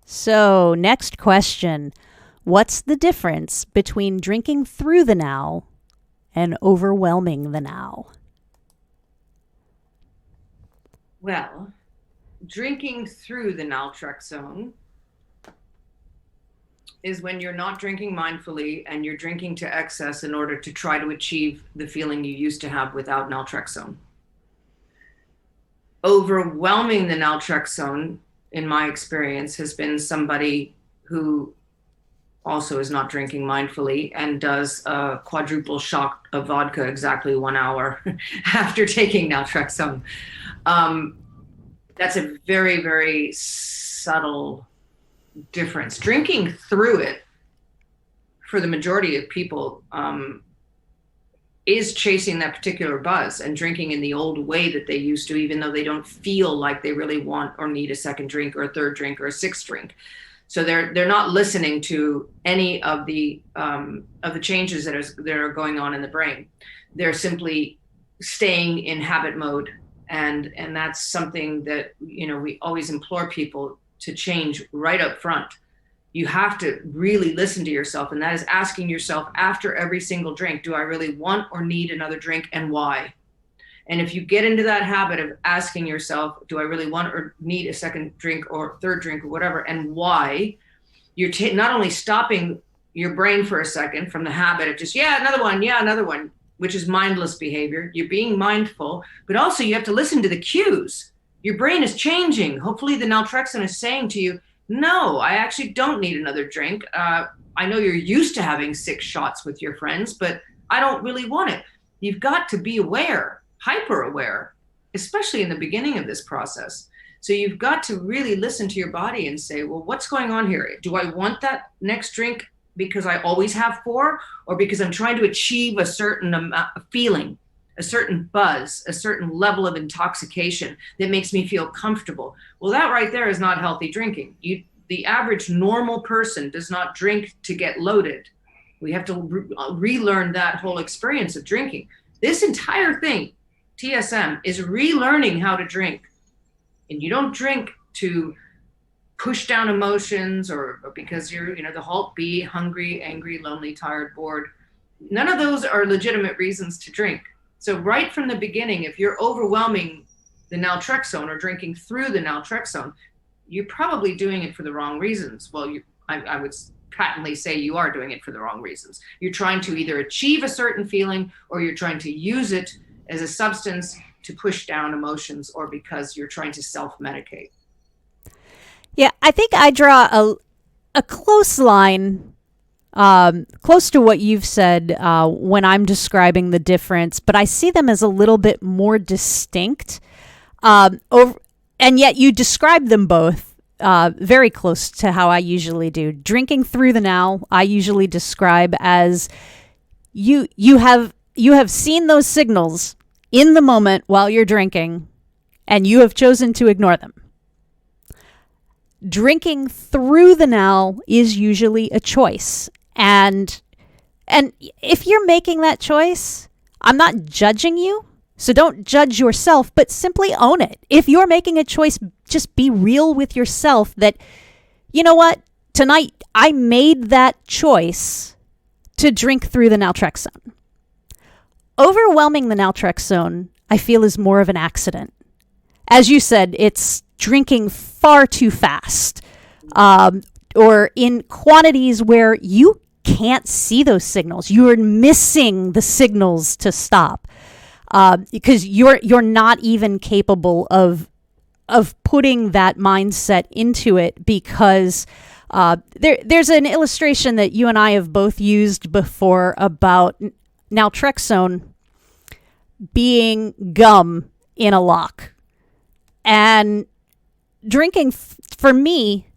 So, next question. What's the difference between drinking through the now and overwhelming the now? Well, drinking through the naltrexone is when you're not drinking mindfully and you're drinking to excess in order to try to achieve the feeling you used to have without naltrexone. Overwhelming the naltrexone, in my experience, has been somebody who also is not drinking mindfully and does a quadruple shot of vodka exactly 1 hour after taking naltrexone. Um, that's a very, very subtle difference. Drinking through it, for the majority of people, is chasing that particular buzz and drinking in the old way that they used to, even though they don't feel like they really want or need a second drink or a third drink or a sixth drink. So they're not listening to any of the changes that are going on in the brain. They're simply staying in habit mode, and that's something that we always implore people to change right up front. You have to really listen to yourself, and that is asking yourself after every single drink, do I really want or need another drink, and why? And if you get into that habit of asking yourself, do I really want or need a second drink or third drink or whatever, and why, you're not only stopping your brain for a second from the habit of just, yeah, another one, which is mindless behavior. You're being mindful, but also you have to listen to the cues. Your brain is changing. Hopefully the naltrexone is saying to you, no, I actually don't need another drink. I know you're used to having 6 shots with your friends, but I don't really want it. You've got to be aware, hyper aware, especially in the beginning of this process. So you've got to really listen to your body and say, well, what's going on here? Do I want that next drink because I always have 4, or because I'm trying to achieve a certain amount of feeling, a certain buzz, a certain level of intoxication that makes me feel comfortable? Well, that right there is not healthy drinking. The average normal person does not drink to get loaded. We have to relearn that whole experience of drinking. This entire thing, TSM, is relearning how to drink. And you don't drink to push down emotions or because you're, the halt B, hungry, angry, lonely, tired, bored. None of those are legitimate reasons to drink. So right from the beginning, if you're overwhelming the naltrexone or drinking through the naltrexone, you're probably doing it for the wrong reasons. Well, I would patently say you are doing it for the wrong reasons. You're trying to either achieve a certain feeling, or you're trying to use it as a substance to push down emotions, or because you're trying to self-medicate. Yeah, I think I draw a close line, close to what you've said when I'm describing the difference, but I see them as a little bit more distinct. And yet you describe them both very close to how I usually do. Drinking through the now, I usually describe as you have seen those signals in the moment while you're drinking, and you have chosen to ignore them. Drinking through the now is usually a choice. And if you're making that choice, I'm not judging you. So don't judge yourself, but simply own it. If you're making a choice, just be real with yourself that, you know what, tonight I made that choice to drink through the naltrexone. Overwhelming the naltrexone, I feel, is more of an accident. As you said, it's drinking far too fast, or in quantities where you can't see those signals. You're missing the signals to stop. Because you're not even capable of putting that mindset into it, because there's an illustration that you and I have both used before about naltrexone being gum in a lock. And for me,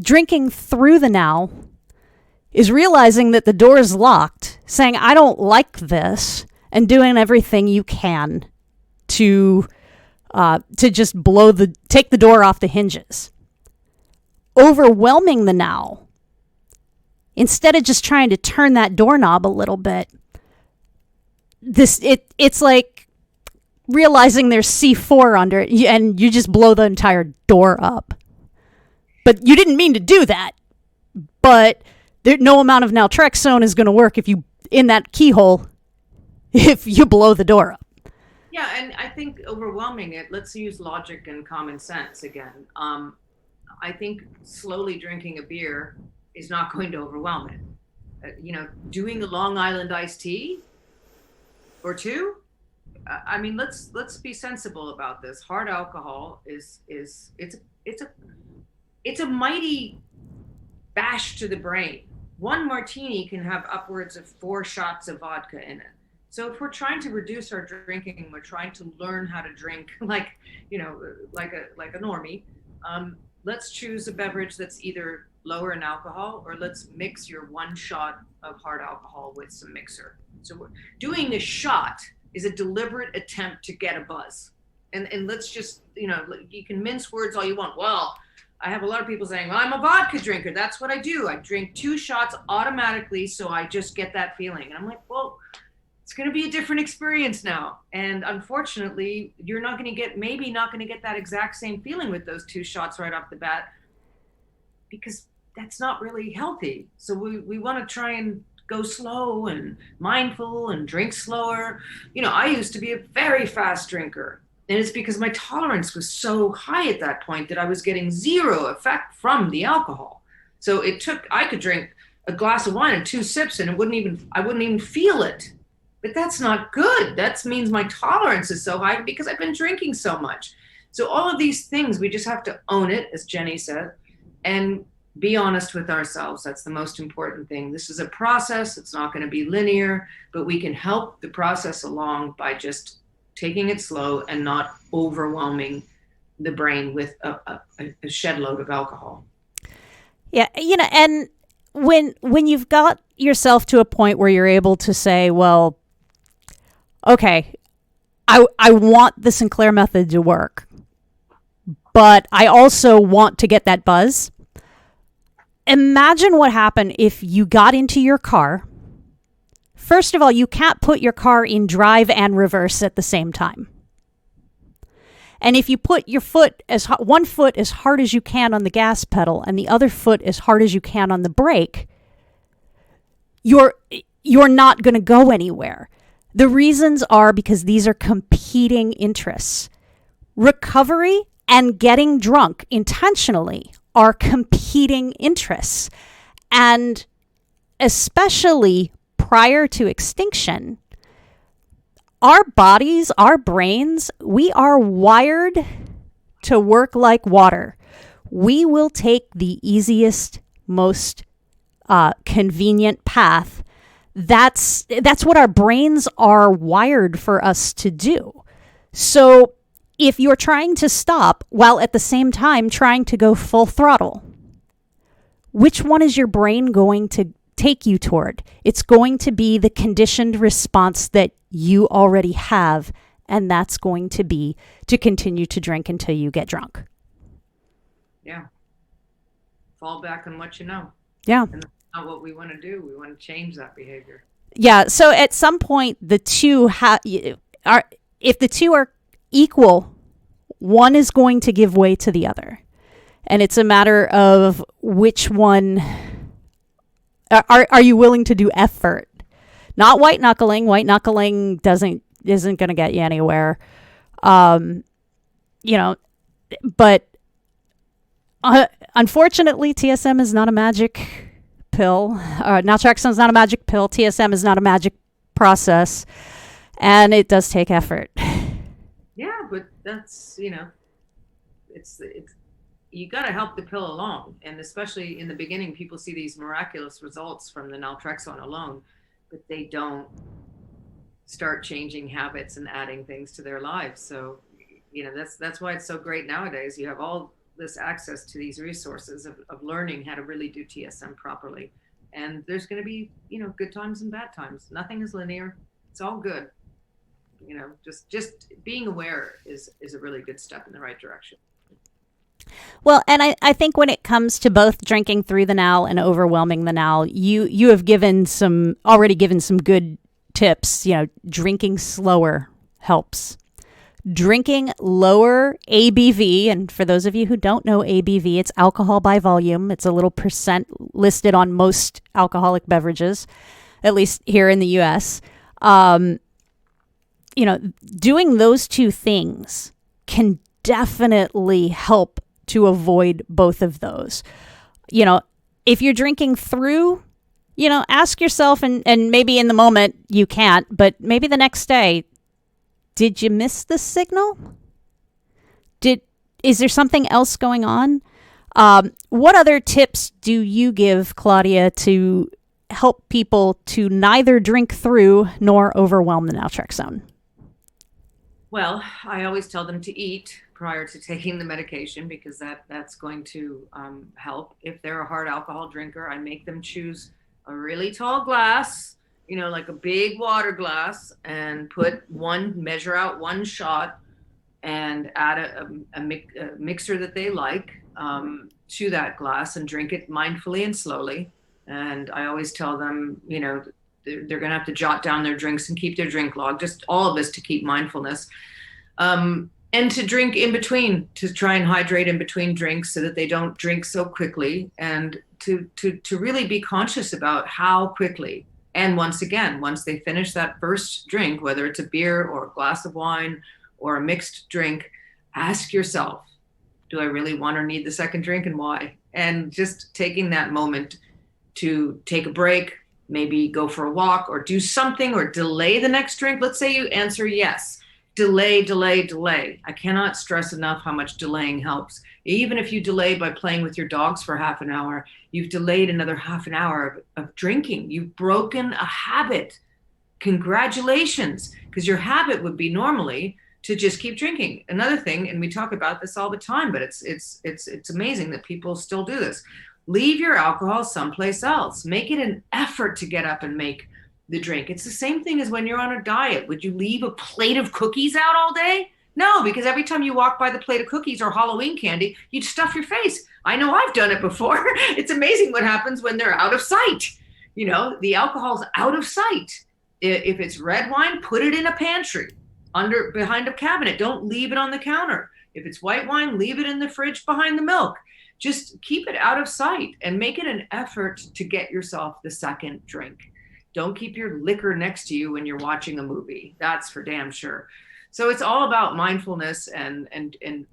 drinking through the now is realizing that the door is locked, saying, I don't like this, and doing everything you can to just take the door off the hinges. Overwhelming the now, instead of just trying to turn that doorknob a little bit, it's like realizing there's C4 under it, and you just blow the entire door up. but you didn't mean to do that. But no amount of naltrexone is going to work if you in that keyhole if you blow the door up. Yeah, and I think overwhelming it, let's use logic and common sense again. I think slowly drinking a beer is not going to overwhelm it. Doing a Long Island iced tea or two, I mean, let's be sensible about this. Hard alcohol it's a mighty bash to the brain. One martini can have upwards of 4 shots of vodka in it. So if we're trying to reduce our drinking, we're trying to learn how to drink like a normie. Let's choose a beverage that's either lower in alcohol, or let's mix your 1 shot of hard alcohol with some mixer. So doing a shot is a deliberate attempt to get a buzz. And let's just, you can mince words all you want. Well, I have a lot of people saying, well, I'm a vodka drinker. That's what I do. I drink 2 shots automatically, so I just get that feeling. And I'm like, well, it's going to be a different experience now. And unfortunately, you're not going to get that exact same feeling with those 2 shots right off the bat, because that's not really healthy. So we want to try and go slow and mindful and drink slower. I used to be a very fast drinker. And it's because my tolerance was so high at that point that I was getting 0 effect from the alcohol. So I could drink a glass of wine and 2 sips and I wouldn't even feel it. But that's not good. That means my tolerance is so high because I've been drinking so much. So all of these things, we just have to own it, as Jenny said, and be honest with ourselves. That's the most important thing. This is a process. It's not going to be linear, but we can help the process along by just taking it slow and not overwhelming the brain with a shed load of alcohol. Yeah, and when you've got yourself to a point where you're able to say, well, okay, I want the Sinclair method to work, but I also want to get that buzz. Imagine what happened if you got into your car. First of all, you can't put your car in drive and reverse at the same time. And if you put your one foot as hard as you can on the gas pedal and the other foot as hard as you can on the brake, you're not going to go anywhere. The reasons are because these are competing interests. Recovery and getting drunk intentionally are competing interests. And especially prior to extinction, our bodies, our brains, we are wired to work like water. We will take the easiest, most convenient path. That's what our brains are wired for us to do. So if you're trying to stop while at the same time trying to go full throttle, which one is your brain going to take you toward? It's going to be the conditioned response that you already have, and that's going to be to continue to drink until you get drunk. Yeah. Fall back on what you know. Yeah. And that's not what we want to do. We want to change that behavior. Yeah. So at some point, the two if the two are equal, one is going to give way to the other. And it's a matter of which one are you willing to do effort? Not white knuckling. White knuckling isn't going to get you anywhere. But unfortunately, TSM is not a magic pill. Naltrexone is not a magic pill. TSM is not a magic process, and it does take effort. Yeah, but that's it's you got to help the pill along, and especially in the beginning, people see these miraculous results from the naltrexone alone, but they don't start changing habits and adding things to their lives. So, that's why it's so great nowadays. You have all this access to these resources of learning how to really do TSM properly, and there's going to be good times and bad times. Nothing is linear. It's all good. Just being aware is a really good step in the right direction. Well, and I think when it comes to both drinking through the now and overwhelming the now, you have already given some good tips. Drinking slower helps. Drinking lower ABV, and for those of you who don't know ABV, it's alcohol by volume. It's a little percent listed on most alcoholic beverages, at least here in the US. Doing those two things can definitely help to avoid both of those. If you're drinking through, ask yourself, and maybe in the moment you can't, but maybe the next day, did you miss the signal? Is there something else going on? What other tips do you give, Claudia, to help people to neither drink through nor overwhelm the naltrexone? Well, I always tell them to eat prior to taking the medication, because that's going to help. If they're a hard alcohol drinker, I make them choose a really tall glass, like a big water glass, and measure out one shot, and add a mixer that they like to that glass, and drink it mindfully and slowly. And I always tell them, they're going to have to jot down their drinks and keep their drink log, just all of us, to keep mindfulness. And to drink in between, to try and hydrate in between drinks so that they don't drink so quickly, and to really be conscious about how quickly. And once they finish that first drink, whether it's a beer or a glass of wine or a mixed drink, ask yourself, do I really want or need the second drink, and why? And just taking that moment to take a break, maybe go for a walk or do something, or delay the next drink. Let's say you answer yes. Delay. I cannot stress enough how much delaying helps. Even if you delay by playing with your dogs for half an hour, you've delayed another half an hour of drinking. You've broken a habit. Congratulations, because your habit would be normally to just keep drinking. Another thing, and we talk about this all the time, but it's amazing that people still do this. Leave your alcohol someplace else. Make it an effort to get up and make the drink. It's the same thing as when you're on a diet. Would you leave a plate of cookies out all day? No, because every time you walk by the plate of cookies or Halloween candy, you'd stuff your face. I know, I've done it before. It's amazing what happens when they're out of sight. The alcohol's out of sight. If it's red wine, put it in a pantry behind a cabinet. Don't leave it on the counter. If it's white wine, leave it in the fridge behind the milk. Just keep it out of sight and make it an effort to get yourself the second drink. Don't keep your liquor next to you when you're watching a movie. That's for damn sure. So it's all about mindfulness and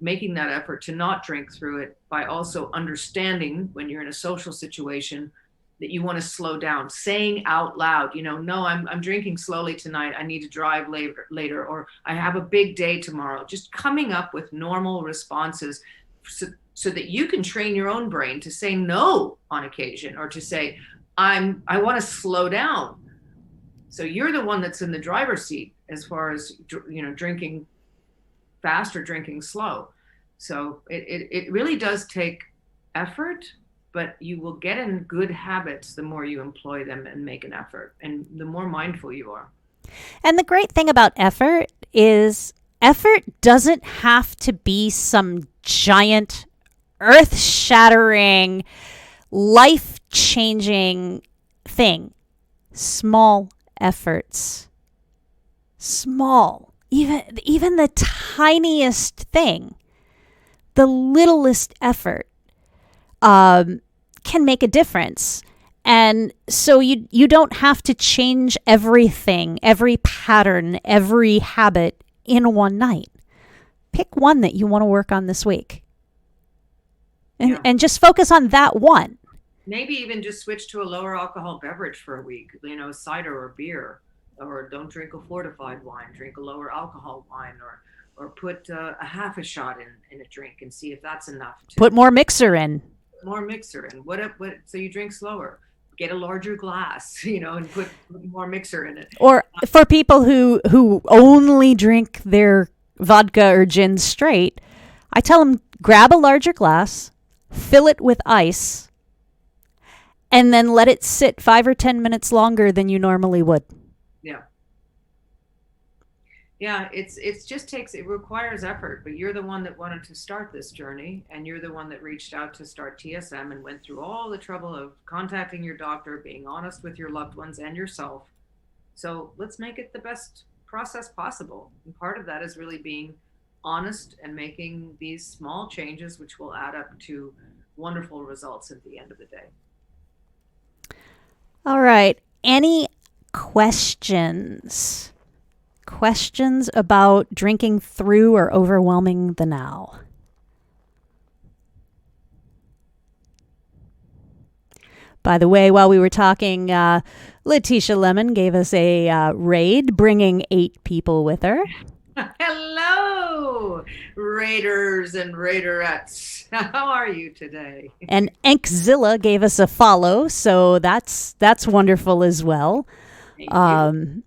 making that effort to not drink through it, by also understanding when you're in a social situation that you want to slow down, saying out loud, no, I'm drinking slowly tonight. I need to drive later, or I have a big day tomorrow. Just coming up with normal responses so that you can train your own brain to say no on occasion, or to say, I want to slow down. So you're the one that's in the driver's seat as far as, drinking fast or drinking slow. So it really does take effort, but you will get in good habits the more you employ them and make an effort, and the more mindful you are. And the great thing about effort is effort doesn't have to be some giant, earth-shattering, life-changing thing. Small efforts. Small. Even the tiniest thing, the littlest effort, can make a difference. And so you don't have to change everything, every pattern, every habit in one night. Pick one that you want to work on this week. And just focus on that one. Maybe even just switch to a lower alcohol beverage for a week, cider or beer, or don't drink a fortified wine, drink a lower alcohol wine, or put a half a shot in a drink and see if that's enough. Put more mixer in. So you drink slower. Get a larger glass, and put more mixer in it. Or for people who only drink their vodka or gin straight, I tell them, grab a larger glass, fill it with ice, and then let it sit 5 or 10 minutes longer than you normally would. Yeah, it requires effort, but you're the one that wanted to start this journey, and you're the one that reached out to start TSM and went through all the trouble of contacting your doctor, being honest with your loved ones and yourself. So let's make it the best process possible. And part of that is really being honest and making these small changes, which will add up to wonderful results at the end of the day. All right. Any questions? Questions about drinking through or overwhelming the now? By the way, while we were talking, Letitia Lemon gave us a raid, bringing 8 people with her. Hello, Raiders and Raiderettes. How are you today? And Enkzilla gave us a follow, so that's wonderful as well. Thank you.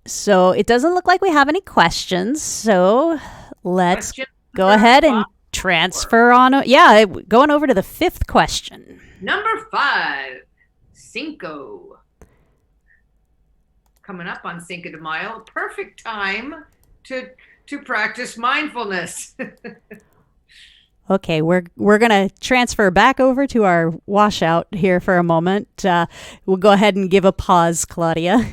So it doesn't look like we have any questions. So let's Question go number ahead and 5. transfer on. Yeah, going over to the 5th question. Number 5, Cinco. Coming up on Cinco de Mayo, perfect time to practice mindfulness. Okay, we're going to transfer back over to our washout here for a moment. We'll go ahead and give a pause, Claudia.